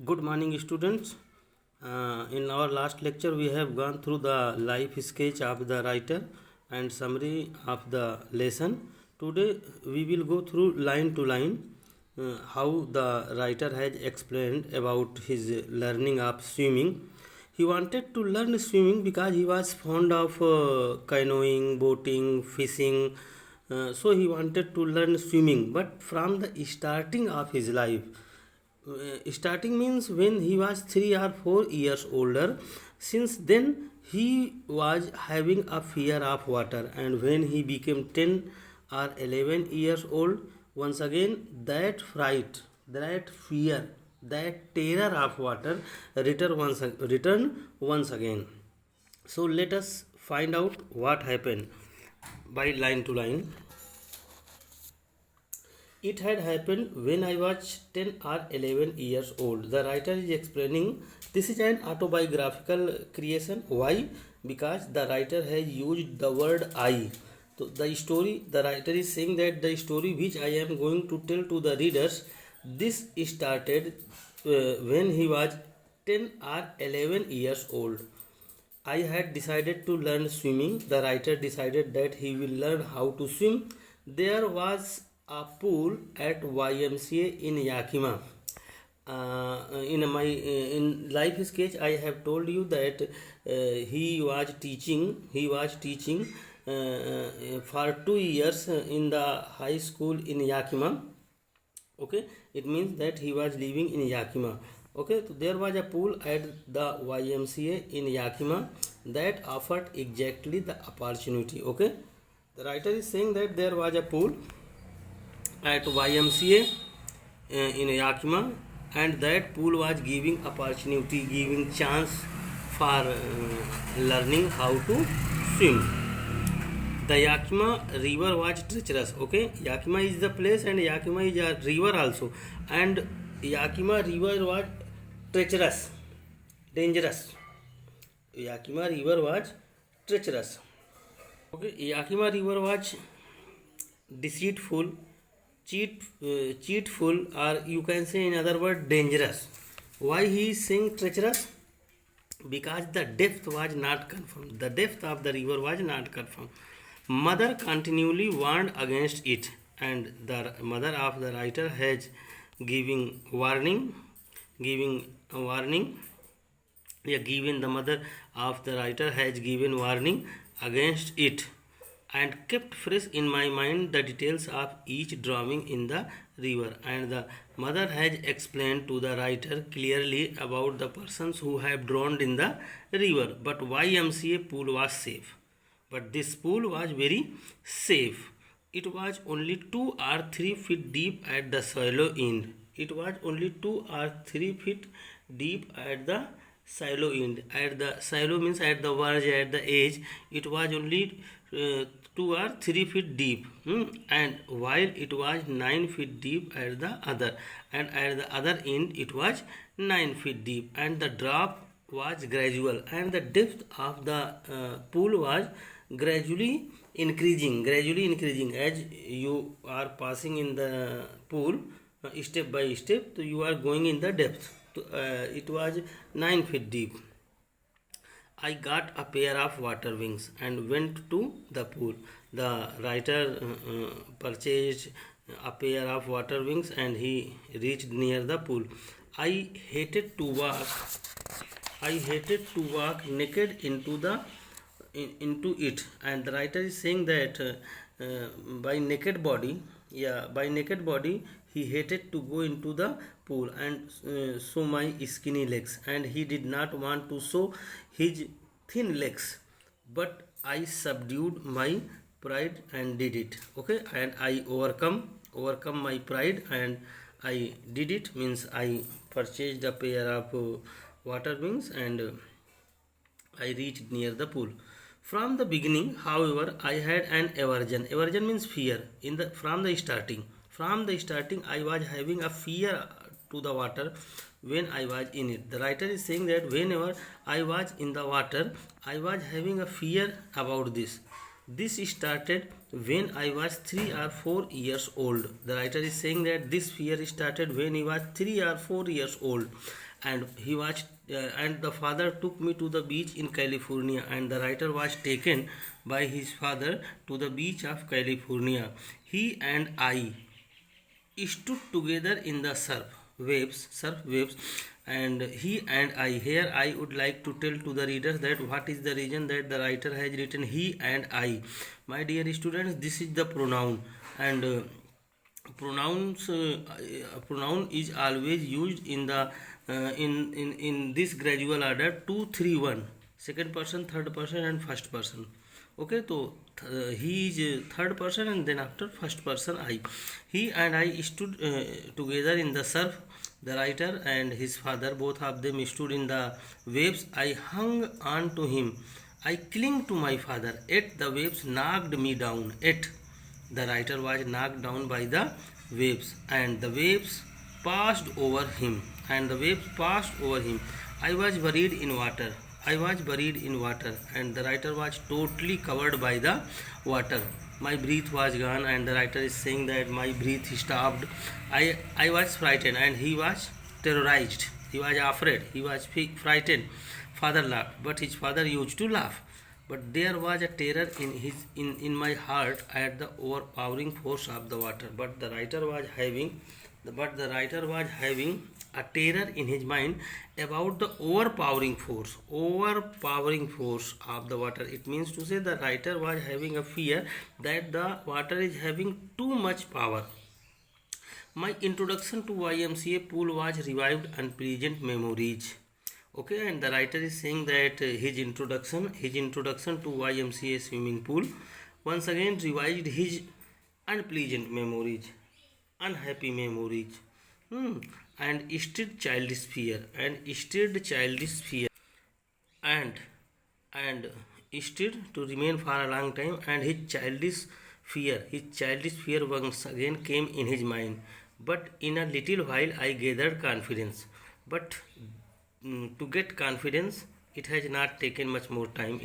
Good morning, students. In our last lecture, we have gone through the life sketch of the writer and summary of the lesson. Today, we will go through line to line how the writer has explained about his learning of swimming. He wanted to learn swimming because he was fond of canoeing, boating, fishing. So he wanted to learn swimming, but from the starting of his life, starting means when he was 3 or 4 years older. Since then he was having a fear of water, and when he became 10 or 11 years old, once again that fright, that fear, that terror of water returned once again. So let us find out what happened by line to line. It had happened when I was 10 or 11 years old. The writer is explaining this is an autobiographical creation. Why? Because the writer has used the word I. So the writer is saying that the story which I am going to tell to the readers, this started when he was 10 or 11 years old. I had decided to learn swimming. The writer decided that he will learn how to swim. There was a pool at YMCA in Yakima. In life sketch, I have told you that he was teaching. For 2 years in the high school in Yakima. Okay, it means that he was living in Yakima. Okay, so there was a pool at the YMCA in Yakima that offered exactly the opportunity. Okay, the writer is saying that there was a pool at YMCA in Yakima, and that pool was giving opportunity, giving chance for learning how to swim. The Yakima river was treacherous. Okay, Yakima is the place and Yakima is a river also, and Yakima river was treacherous, dangerous. Yakima river was treacherous. Okay, Yakima river was deceitful, cheatful, or you can say in other word dangerous. Why he is saying treacherous? Because the depth was not confirmed. The depth of the river was not confirmed. Mother continually warned against it, and the mother of the writer has giving warning, giving a warning. Yeah, given the mother of the writer has given warning against it, and kept fresh in my mind the details of each drowning in the river. And the mother has explained to the writer clearly about the persons who have drowned in the river. But YMCA pool was safe. But this pool was very safe. It was only 2 or 3 feet deep at the shallow end. It was only 2 or 3 feet deep at the shallow end. At the shallow means at the verge, at the edge. It was only 2 or 3 feet deep, and while it was 9 feet deep at the other, and at the other end it was 9 feet deep, and the drop was gradual, and the depth of the pool was gradually increasing as you are passing in the pool step by step. So you are going in the depth. It was 9 feet deep. I got a pair of water wings and went to the pool. The writer purchased a pair of water wings and he reached near the pool. I hated to walk. I hated to walk naked into it, and the writer is saying that by naked body, by naked body he hated to go into the pool and show my skinny legs, and he did not want to show his thin legs, but I subdued my pride and did it. Okay, and I overcome my pride and I did it, means I purchased a pair of water wings and I reached near the pool. From the beginning, however, I had an aversion. Aversion means fear. From the starting, I was having a fear to the water when I was in it. The writer is saying that whenever I was in the water, I was having a fear about this. This started when I was 3 or 4 years old. The writer is saying that this fear started when he was 3 or 4 years old, and and the father took me to the beach in California, and the writer was taken by his father to the beach of California. He and I stood together in the surf waves, and he and I. Here I would like to tell to the readers that what is the reason that the writer has written he and I. My dear students, this is the pronoun, and pronoun is always used in the in this gradual order 2 3 1, second person, third person, and first person. Okay, so he is third person, and then after first person I. He and I stood together in the surf. The writer and his father, both of them, stood in the waves. I hung on to him. I clung to my father. Yet the waves knocked me down. Yet the writer was knocked down by the waves, and the waves passed over him. And the waves passed over him. I was buried in water. I was buried in water, and the writer was totally covered by the water. My breath was gone, and the writer is saying that my breath stopped. I was frightened, and he was terrorized. He was afraid. He was frightened. Father laughed, but his father used to laugh. But there was a terror in my heart at the overpowering force of the water. But the writer was having a terror in his mind about the overpowering force of the water. It means to say the writer was having a fear that the water is having too much power. My introduction to YMCA pool was revived unpleasant memories. Okay, and the writer is saying that his introduction to YMCA swimming pool once again revived his unpleasant memories, unhappy memories, and stirred childish fear, and and stirred to remain for a long time, and his childish fear once again came in his mind. But in a little while I gathered confidence. But to get confidence, it has not taken much more time.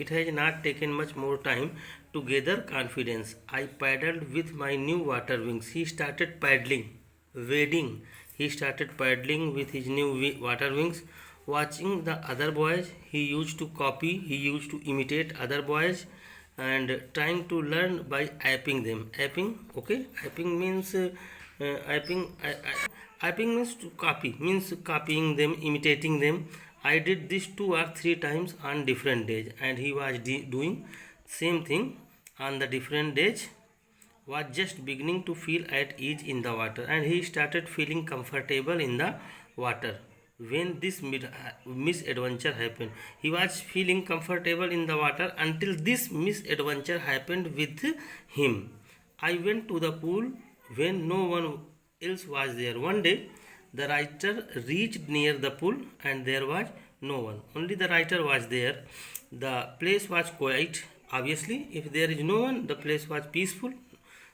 To gather confidence. I paddled with my new water wings. He started paddling, wading. He started paddling with his new water wings. Watching the other boys, he used to imitate other boys, and trying to learn by apping them. Okay? Apping means to copy, means copying them, imitating them. I did this 2 or 3 times on different days, and he was doing same thing on the different days. Was just beginning to feel at ease in the water, and he started feeling comfortable in the water when this misadventure happened. He was feeling comfortable in the water until this misadventure happened with him. I went to the pool when no one else was there. One day, the writer reached near the pool, and there was no one. Only the writer was there. The place was quiet. Obviously, if there is no one, the place was peaceful.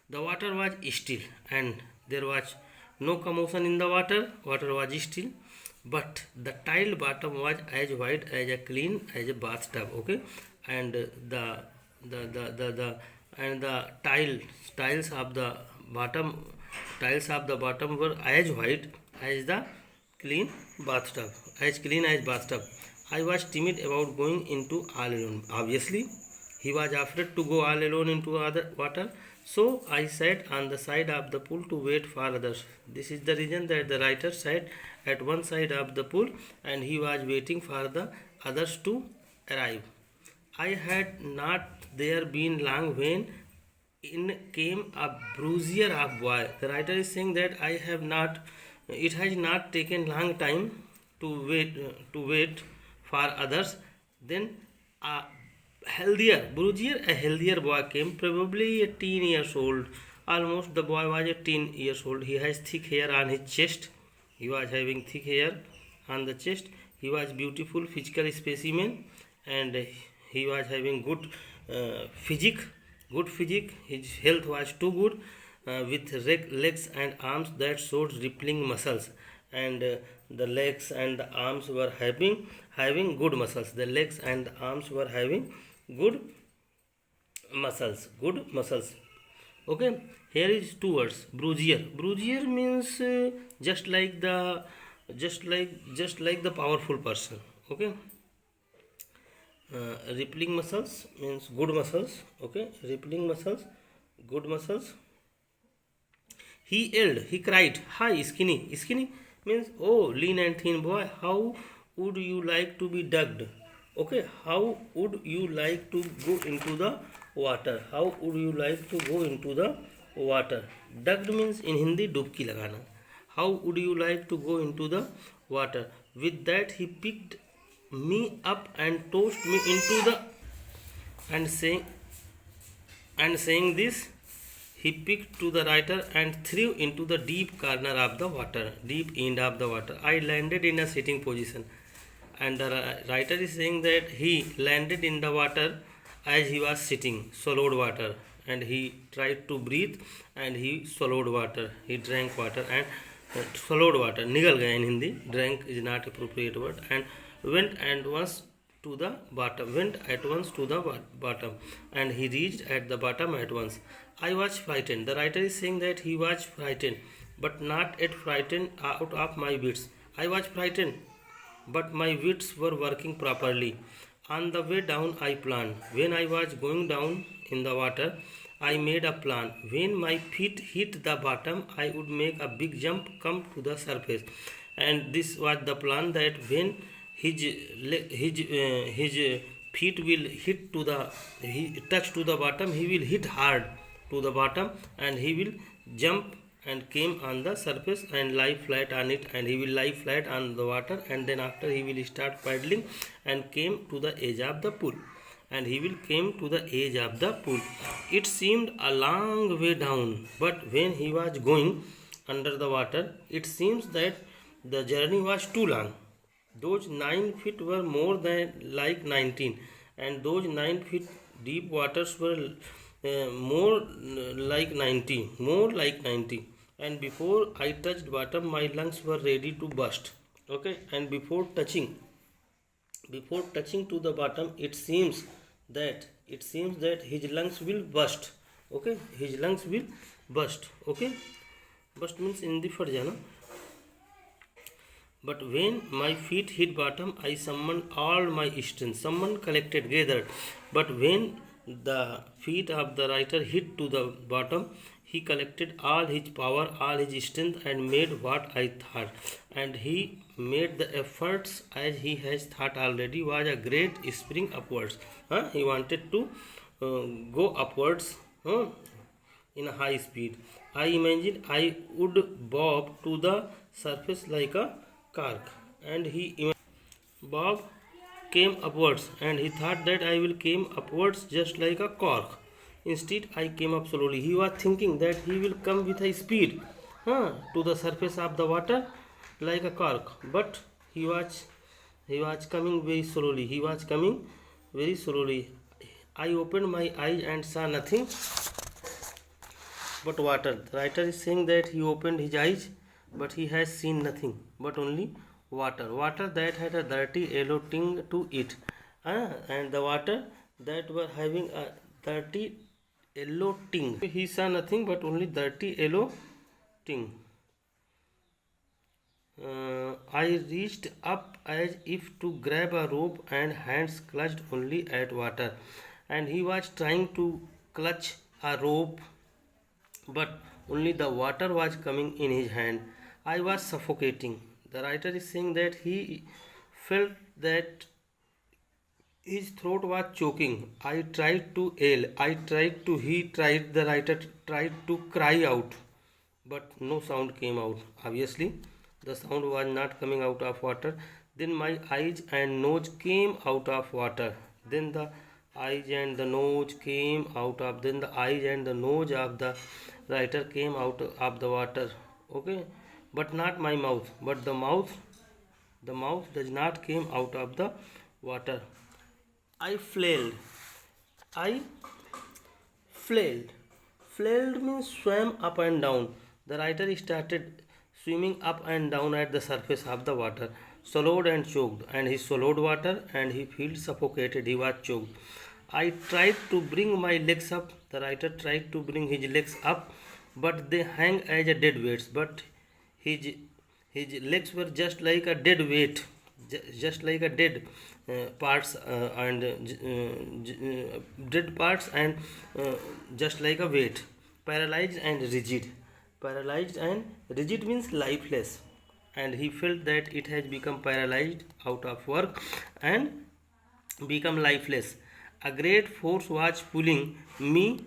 The water was still, and there was no commotion in the water. Water was still, but the tiled bottom was as white as a clean as a bathtub. Okay, and the tiles of the bottom were as white as the clean clean as bathtub. I was timid about going into all alone. Obviously, he was afraid to go all alone into other water. So I sat on the side of the pool to wait for others. This is the reason that the writer sat at one side of the pool, and he was waiting for the others to arrive. I had not there been long when in came a bruiser of boy. The writer is saying that it has not taken long time to wait for others. Then a a healthier boy came, probably 18 years old. Almost the boy was 18 years old. He has thick hair on his chest. He was having thick hair on the chest. He was beautiful physical specimen, and he was having physique. Good physique. His health was too good, with legs and arms that showed rippling muscles, and the legs and the arms were having good muscles. The legs and the arms were having good muscles, good muscles. Okay, here is two words, bruiser. Bruiser means just like the powerful person. Okay, rippling muscles means good muscles. Okay, rippling muscles, good muscles. He yelled, he cried, "Hi, skinny!" Skinny means, oh, lean and thin boy, how would you like to be ducked? Okay, how would you like to go into the water? How would you like to go into the water? Ducked means in Hindi dubki lagana. How would you like to go into the water? With that, he picked me up and tossed me into the and saying this, he picked to the writer and threw into the deep corner of the water, deep end of the water. I landed in a sitting position. And the writer is saying that he landed in the water as he was sitting, swallowed water. And he tried to breathe and he swallowed water. He drank water and swallowed water. Nigal gaya in Hindi. Drank is not appropriate word. And went at once to the bottom, and he reached at the bottom at once. I was frightened. The writer is saying that he was frightened, but not yet frightened out of my wits. I was frightened, but my wits were working properly. On the way down, I planned. When I was going down in the water, I made a plan. When my feet hit the bottom, I would make a big jump, come to the surface. And this was the plan, that when his feet will hit to the he touch to the bottom, he will hit hard to the bottom, and he will jump and came on the surface and lie flat on it, and he will lie flat on the water, and then after he will start paddling and came to the edge of the pool, and he will came to the edge of the pool. It seemed a long way down, but when he was going under the water, it seems that the journey was too long. Those 9 feet were more than like 19, and those 9 feet deep waters were more like 90. And before I touched bottom, my lungs were ready to burst. Okay, and before touching to the bottom, it seems that his lungs will burst. Okay, his lungs will burst. Okay, burst means in the fat jana. But when my feet hit bottom, I summoned all my strength. Someone collected, gathered. But when the feet of the writer hit to the bottom, he collected all his power, all his strength, and made what I thought. And he made the efforts as he has thought already was a great spring upwards. He wanted to go upwards in a high speed. I imagined I would bob to the surface like a cork, and Bob came upwards, and he thought that I will came upwards just like a cork. Instead, I came up slowly. He was thinking that he will come with a speed to the surface of the water like a cork, but he was coming very slowly. He was coming very slowly. I opened my eyes and saw nothing but water. The writer is saying that he opened his eyes, but he has seen nothing but only water. Water that had a dirty yellow ting to it, and the water that were having a dirty yellow ting. He saw nothing but only dirty yellow ting. I reached up as if to grab a rope, and hands clutched only at water. And he was trying to clutch a rope, but only the water was coming in his hand. I was suffocating. The writer is saying that he felt that his throat was choking. I tried to yell. The writer tried to cry out, but no sound came out. Obviously, the sound was not coming out of water. Then my eyes and nose came out of water. Then the eyes and the nose of the writer came out of the water. Okay, but not my mouth. But the mouth does not came out of the water. I flailed. I flailed. Flailed means swam up and down. The writer started swimming up and down at the surface of the water, swallowed and choked, and he swallowed water, and he felt suffocated. He was choked. I tried to bring my legs up. The writer tried to bring his legs up, but they hang as a dead weights. But his his legs were just like a dead weight, just like a dead parts and dead parts and just like a weight, paralyzed and rigid. Paralyzed and rigid means lifeless, and he felt that it has become paralyzed out of work and become lifeless. A great force was pulling me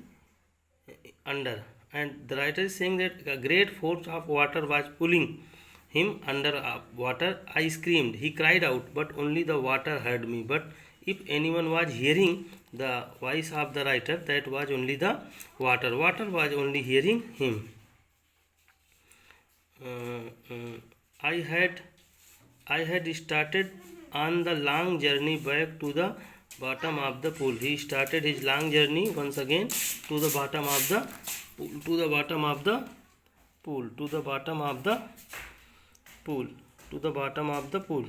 under, and the writer is saying that a great force of water was pulling him under water. I screamed, he cried out, but only the water heard me. But if anyone was hearing the voice of the writer, that was only the water. Water was only hearing him. I had started on the long journey back to the bottom of the pool. He started his long journey once again to the bottom of the pool, to the bottom of the pool, to the bottom of the pool, to the bottom of the pool.